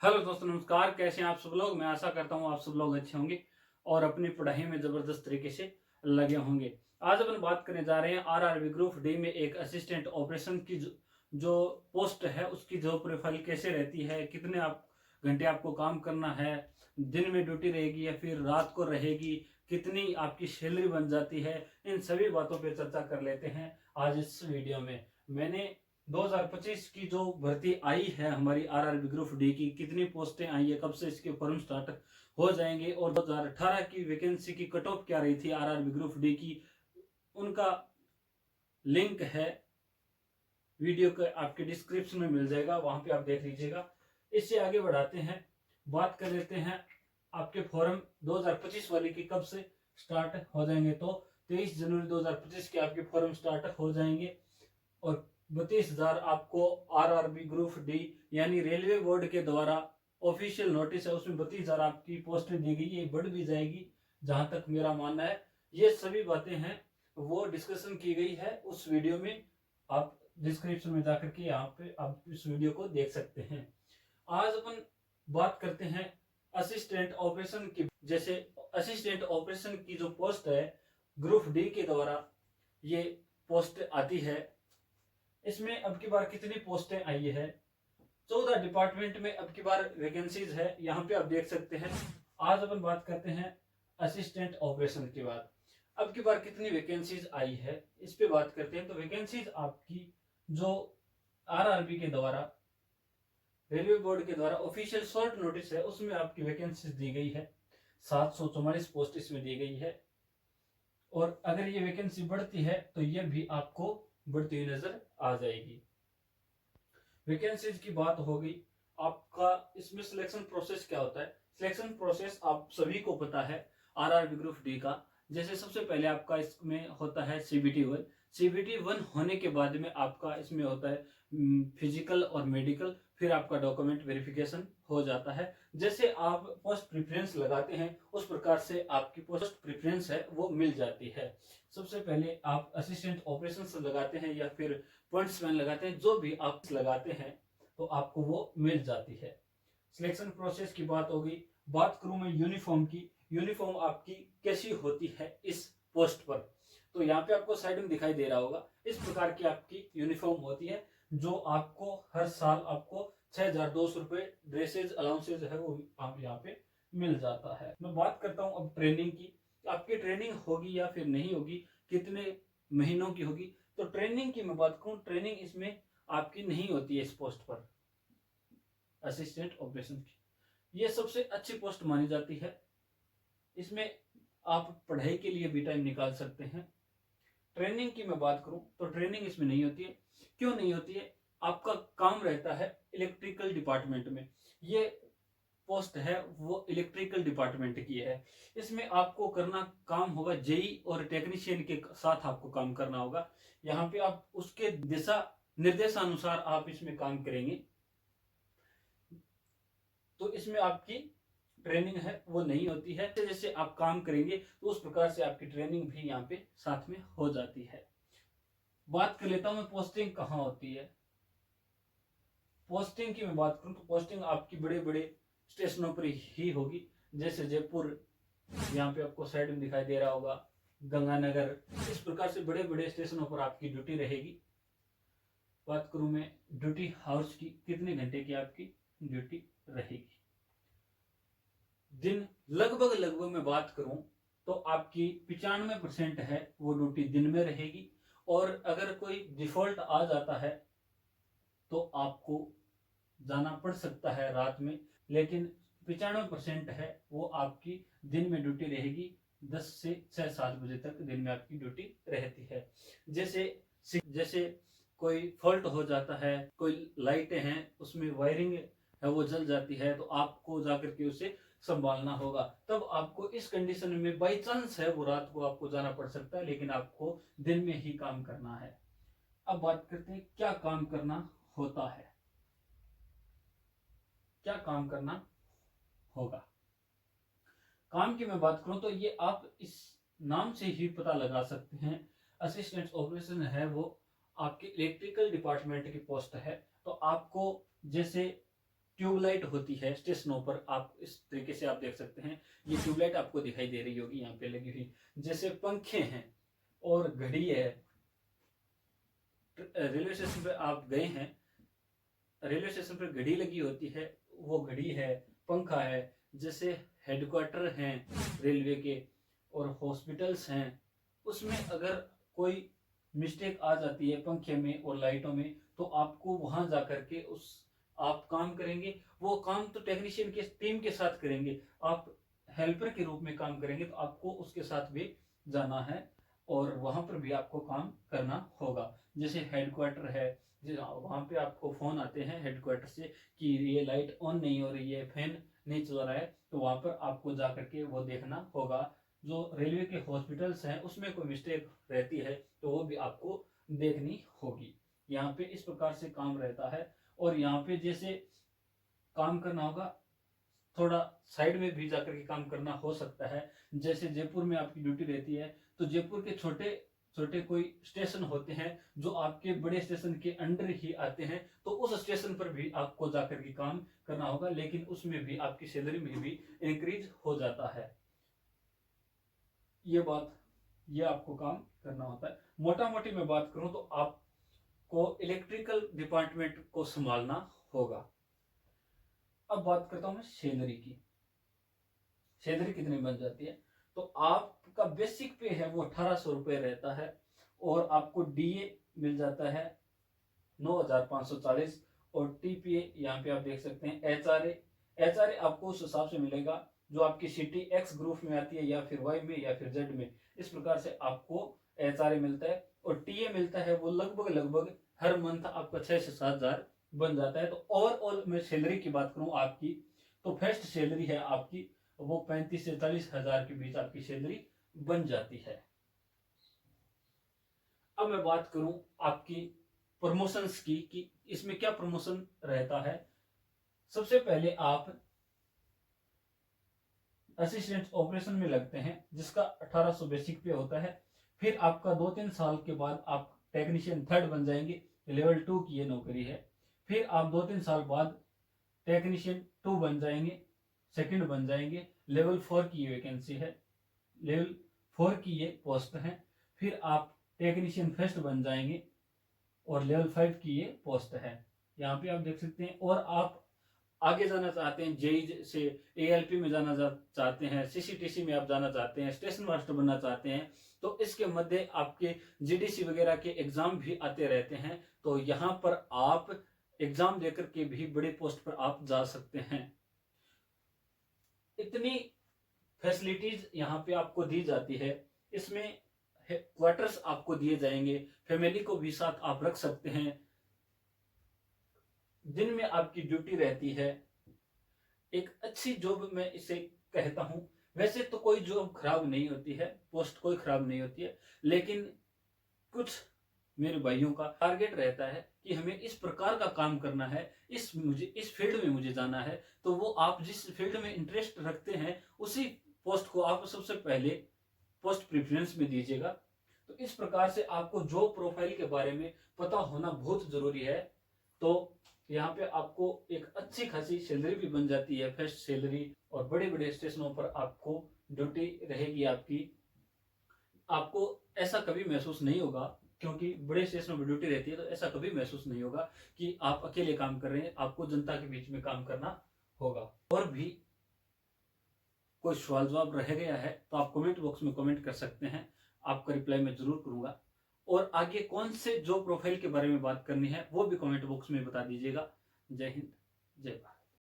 Hello दोस्तों, नमस्कार। कैसे हैं आप सब लोग। मैं आशा करता हूँ आप सब लोग अच्छे होंगे और अपनी पढ़ाई में ज़बरदस्त तरीके से लगे होंगे। आज अपन बात करने जा रहे हैं आरआरबी ग्रुप डी में एक असिस्टेंट ऑपरेशन की जो पोस्ट है उसकी जॉब प्रोफाइल कैसे रहती है, कितने आप घंटे आपको काम करना है, दिन में ड्यूटी रहेगी या फिर रात को रहेगी, कितनी आपकी सैलरी बन जाती है, इन सभी बातों पर चर्चा कर लेते हैं आज इस वीडियो में। मैंने 2025 की जो भर्ती आई है हमारी आरआरबी ग्रुप डी की, कितनी पोस्टें आई है, कब से इसके फॉर्म स्टार्ट हो जाएंगे और 2018 की वैकेंसी की कट ऑफ क्या रही थी आरआरबी ग्रुप डी की, उनका लिंक है वीडियो के आपके डिस्क्रिप्शन में मिल जाएगा, वहां पे आप देख लीजिएगा। इससे आगे बढ़ाते हैं, बात कर लेते हैं आपके फॉर्म 2025 वाले की कब से स्टार्ट हो जाएंगे। तो 23 जनवरी 2025 के आपके फॉर्म स्टार्ट हो जाएंगे और 32,000 आपको आरआरबी ग्रुप डी यानी रेलवे बोर्ड के द्वारा ऑफिशियल नोटिस है, उसमें 32,000 आपकी पोस्टें दी गई, ये बढ़ भी जाएगी जहां तक मेरा मानना है। ये सभी बातें हैं वो डिस्कशन की गई है उस वीडियो में, आप डिस्क्रिप्शन में जाकर के यहाँ पे आप इस वीडियो को देख सकते हैं। आज अपन बात करते हैं असिस्टेंट ऑपरेशन की। जैसे असिस्टेंट ऑपरेशन की जो पोस्ट है ग्रुप डी के द्वारा ये पोस्ट आती है, इसमें अब की बार कितनी पोस्टें आई है, 14 डिपार्टमेंट में अब की बार वैकेंसीज है, यहाँ पे आप देख सकते हैं। आज अपन बात करते हैं असिस्टेंट ऑपरेशन के बाद अब की बार कितनी वैकेंसीज आई है, इस पे बात करते हैं। तो वैकेंसीज आपकी जो आरआरबी के द्वारा रेलवे बोर्ड के द्वारा ऑफिशियल शॉर्ट नोटिस है उसमें आपकी वैकेंसीज दी गई है, 744 पोस्ट इसमें दी गई है। और अगर ये वैकेंसी बढ़ती है तो ये भी आपको बढ़ती हुई नजर आ जाएगी। वैकेंसीज की बात हो गई। आपका इसमें सिलेक्शन प्रोसेस क्या होता है, सिलेक्शन प्रोसेस आप सभी को पता है आरआरबी ग्रुप डी का। जैसे सबसे पहले आपका इसमें होता है CBT 1। CBT 1 होने के बाद में आपका इसमें होता है फिजिकल और मेडिकल, फिर आपका डॉक्यूमेंट वेरिफिकेशन हो जाता है। जैसे आप पोस्ट प्रेफरेंस लगाते हैं उस प्रकार से आपकी पोस्ट प्रेफरेंस है वो मिल जाती है। सबसे पहले आप असिस्टेंट ऑपरेशन लगाते हैं या फिर पॉइंट्समैन लगाते हैं, जो भी आप लगाते हैं तो आपको वो मिल जाती है। सिलेक्शन प्रोसेस की बात हो गई। बात करूं मैं यूनिफॉर्म की, यूनिफॉर्म आपकी कैसी होती है इस पोस्ट पर, तो यहाँ पे आपको साइड में दिखाई दे रहा होगा, इस प्रकार की आपकी यूनिफॉर्म होती है जो आपको हर साल आपको 6,200 रुपये ड्रेसेज अलाउंसेज है वो आप यहाँ पे मिल जाता है। मैं बात करता हूँ अब ट्रेनिंग की, आपकी ट्रेनिंग होगी या फिर नहीं होगी, कितने महीनों की होगी। तो ट्रेनिंग की मैं बात करूं, ट्रेनिंग इसमें आपकी नहीं होती है इस पोस्ट पर असिस्टेंट ऑपरेशन की। ये सबसे अच्छी पोस्ट मानी जाती है, इसमें आप पढ़ाई के लिए भी टाइम निकाल सकते हैं। ट्रेनिंग की मैं बात करूं तो ट्रेनिंग इसमें नहीं होती है। क्यों नहीं होती है, आपका काम रहता है इलेक्ट्रिकल डिपार्टमेंट में, ये पोस्ट है वो इलेक्ट्रिकल डिपार्टमेंट की है। इसमें आपको करना काम होगा जेई और टेक्नीशियन के साथ आपको काम करना होगा। यहाँ पे आप उसके दिशा निर्देशानुसार आप इसमें काम करेंगे, तो इसमें आपकी ट्रेनिंग है वो नहीं होती है। जैसे आप काम करेंगे तो उस प्रकार से आपकी ट्रेनिंग भी यहाँ पे साथ में हो जाती है। बात कर लेता हूं मैं पोस्टिंग कहाँ होती है। पोस्टिंग की मैं बात करूं तो पोस्टिंग आपकी बड़े बड़े स्टेशनों पर ही होगी। जैसे जयपुर, यहाँ पे आपको साइड में दिखाई दे रहा होगा, गंगानगर, इस प्रकार से बड़े बड़े स्टेशनों पर आपकी ड्यूटी रहेगी। बात करूं मैं ड्यूटी हाउस की, कितने घंटे की आपकी ड्यूटी रहेगी। दिन लगभग मैं बात करूं तो आपकी 95% है वो ड्यूटी दिन में रहेगी, और अगर कोई डिफॉल्ट आ जाता है तो आपको जाना पड़ सकता है रात में, लेकिन 95% है वो आपकी दिन में ड्यूटी रहेगी। 10 से 6-7 बजे तक दिन में आपकी ड्यूटी रहती है। जैसे जैसे कोई फॉल्ट हो जाता है, कोई लाइटें हैं उसमें वायरिंग है वो जल जाती है, तो आपको जाकर के उसे संभालना होगा। तब आपको इस कंडीशन में बाई चांस है वो रात को आपको जाना पड़ सकता है, लेकिन आपको दिन में ही काम करना है। अब बात करते हैं क्या काम करना होता है, क्या काम करना होगा। काम की मैं बात करूं तो ये आप इस नाम से ही पता लगा सकते हैं, असिस्टेंट ऑपरेशन है वो आपके इलेक्ट्रिकल डिपार्टमेंट की पोस्ट है। तो आपको जैसे ट्यूबलाइट होती है स्टेशनों पर, आप इस तरीके से आप देख सकते हैं, ये ट्यूबलाइट आपको दिखाई दे रही होगी यहाँ पे लगी हुई, जैसे पंखे हैं और घड़ी है। रेलवे स्टेशन पे आप गए हैं, रेलवे स्टेशन पर घड़ी लगी होती है, वो घड़ी है, पंखा है। जैसे हेडक्वार्टर हैं रेलवे के और हॉस्पिटल्स हैं, उसमें अगर कोई मिस्टेक आ जाती है पंखे में और लाइटों में, तो आपको वहां जाकर के उस आप काम करेंगे। वो काम तो टेक्नीशियन के टीम के साथ करेंगे, आप हेल्पर के रूप में काम करेंगे, तो आपको उसके साथ भी जाना है और वहां पर भी आपको काम करना होगा। जैसे हेडक्वार्टर है, वहां पे आपको फोन आते हैं हेडक्वार्टर से कि ये लाइट ऑन नहीं हो रही है, फैन नहीं चल रहा है, तो वहां पर आपको जा करके वो देखना होगा। जो रेलवे के हॉस्पिटल्स हैं उसमें कोई मिस्टेक रहती है तो वो भी आपको देखनी होगी। यहाँ पे इस प्रकार से काम रहता है। और यहाँ पे जैसे काम करना होगा, थोड़ा साइड में भी जाकर के काम करना हो सकता है। जैसे जयपुर में आपकी ड्यूटी रहती है, तो जयपुर के छोटे छोटे कोई स्टेशन होते हैं जो आपके बड़े स्टेशन के अंडर ही आते हैं, तो उस स्टेशन पर भी आपको जाकर के काम करना होगा, लेकिन उसमें भी आपकी सैलरी में भी इंक्रीज हो जाता है। ये आपको काम करना होता है। मोटा मोटी मैं बात करूं तो आपको इलेक्ट्रिकल डिपार्टमेंट को संभालना होगा। अब बात करता हूं मैं सैलरी की। सैलरी कितनी बन जाती है, तो आपका बेसिक पे है वो 1800 रुपये रहता है और आपको डीए मिल जाता है 9540 और टीपीए यहाँ पे आप देख सकते हैं। एचआरए आपको उस हिसाब से मिलेगा जो आपकी सिटी एक्स ग्रुप में आती है या फिर वाई में या फिर जेड में, इस प्रकार से आपको एचआरए मिलता है। और टीए मिलता है वो लगभग हर मंथ आपका 6 से 7 हजार बन जाता है। तो ओवरऑल मैं सैलरी की बात करूं आपकी, तो फर्स्ट सैलरी है आपकी वो 35 से 40 हजार के बीच आपकी सैलरी बन जाती है। अब मैं बात करूं आपकी प्रमोशंस की कि इसमें क्या प्रमोशन रहता है। सबसे पहले आप असिस्टेंट ऑपरेशन में लगते हैं जिसका 1800 बेसिक पे होता है। फिर आपका 2-3 साल के बाद आप टेक्नीशियन 3rd बन जाएंगे, लेवल 2 की ये नौकरी है। फिर आप 2-3 साल बाद टेक्नीशियन 2 बन जाएंगे, 2nd बन जाएंगे, लेवल 4 की ये वैकेंसी है, लेवल 4 की ये पोस्ट है। फिर आप टेक्नीशियन 1st बन जाएंगे और लेवल 5 की ये पोस्ट है, यहाँ पे आप देख सकते हैं। और आप आगे जाना चाहते हैं, जेई से एएलपी में जाना चाहते हैं, सीसीटीसी में आप जाना चाहते हैं, स्टेशन मास्टर बनना चाहते हैं, तो इसके मध्य आपके जीडीसी वगैरह के एग्जाम भी आते रहते हैं। तो यहाँ पर आप एग्जाम देकर के भी बड़े पोस्ट पर आप जा सकते हैं। इतनी फैसिलिटीज यहाँ पे आपको दी जाती है। इसमें क्वार्टर्स आपको दिए जाएंगे, फैमिली को भी साथ आप रख सकते हैं। दिन में आपकी ड्यूटी रहती है। एक अच्छी जॉब मैं इसे कहता हूं। वैसे तो कोई जॉब खराब नहीं होती है, पोस्ट कोई खराब नहीं होती है, लेकिन कुछ मेरे भाइयों का टारगेट रहता है कि हमें इस प्रकार का काम करना है, इस फील्ड में मुझे जाना है, तो वो आप जिस फील्ड में इंटरेस्ट रखते हैं उसी पोस्ट को आप सबसे पहले पोस्ट प्रेफरेंस में दीजिएगा। तो इस प्रकार से आपको जॉब प्रोफाइल के बारे में पता होना बहुत जरूरी है। तो यहाँ पे आपको एक अच्छी खासी सैलरी भी बन जाती है, फर्स्ट सैलरी, और बड़े बड़े स्टेशनों पर आपको ड्यूटी रहेगी आपकी। आपको ऐसा कभी महसूस नहीं होगा, क्योंकि बड़े स्टेशनों पर ड्यूटी रहती है, तो ऐसा कभी महसूस नहीं होगा कि आप अकेले काम कर रहे हैं, आपको जनता के बीच में काम करना होगा। और भी कोई सवाल जवाब रह गया है तो आप कमेंट बॉक्स में कमेंट कर सकते हैं, आपका रिप्लाई मैं जरूर करूंगा। और आगे कौन से जॉब प्रोफाइल के बारे में बात करनी है वो भी कमेंट बॉक्स में बता दीजिएगा। जय हिंद, जय भारत।